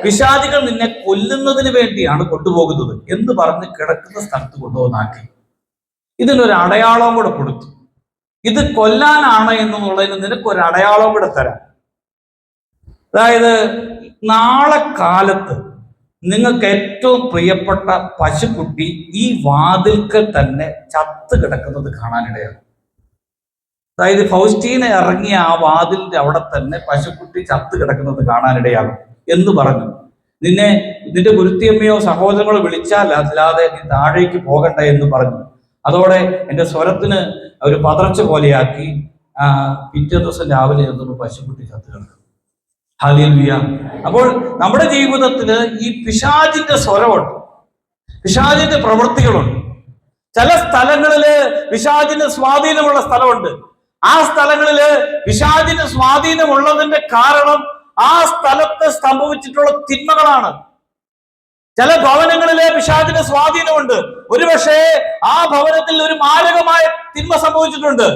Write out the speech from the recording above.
പിശാചികൾ നിന്നെ കൊല്ലുന്നതിന് വേണ്ടിയാണ് കൊണ്ടുപോകുന്നത് എന്ന് പറഞ്ഞ് കിടക്കുന്ന സ്ഥലത്ത് കൊണ്ടുവന്നാക്കി. ഇതിനൊരു അടയാളവും കൂടെ കൊടുത്തു. ഇത് കൊല്ലാനാണ് എന്നുള്ളതിന് നിനക്കൊരു അടയാളവും കൂടെ തരാം. അതായത് നാളെ കാലത്ത് നിങ്ങൾക്ക് ഏറ്റവും പ്രിയപ്പെട്ട പശുക്കുട്ടി ഈ വാതിൽക്കൽ തന്നെ ചത്ത് കിടക്കുന്നത് കാണാനിടയാണ്. അതായത് ഫൗസ്റ്റീന ഇറങ്ങിയ ആ വാതിലിന്റെ അവിടെ തന്നെ പശുക്കുട്ടി ചത്ത് കിടക്കുന്നത് കാണാനിടയാകും എന്ന് പറഞ്ഞു. നിന്റെ ഗുരുത്തിയമ്മയോ സഹോദരങ്ങളോ വിളിച്ചാൽ അല്ലാതെ നീ താഴേക്ക് പോകണ്ട എന്ന് പറഞ്ഞു. അതോടെ എൻ്റെ സ്വരത്തിന് ഒരു പതർച്ച പോലെയാക്കി. പിറ്റേ ദിവസം രാവിലെ എത്തുമ്പോൾ പശുക്കുട്ടി ചത്ത് കിടക്കും. ഹല്ലേലൂയ. അപ്പോൾ നമ്മുടെ ജീവിതത്തില് ഈ പിശാചിന്റെ സ്വരമുണ്ട്, പിശാചിന്റെ പ്രവൃത്തികളുണ്ട്. ചില സ്ഥലങ്ങളില് പിശാചിന് സ്വാധീനമുള്ള സ്ഥലമുണ്ട്. ആ സ്ഥലങ്ങളില് പിശാചിന് സ്വാധീനമുള്ളതിന്റെ കാരണം ആ സ്ഥലത്ത് സംഭവിച്ചിട്ടുള്ള തിന്മകളാണ്. ചില ഭവനങ്ങളിലെ പിശാചിന് സ്വാധീനമുണ്ട്. ഒരുപക്ഷെ ആ ഭവനത്തിൽ ഒരു മാരകമായ തിന്മ സംഭവിച്ചിട്ടുണ്ട്.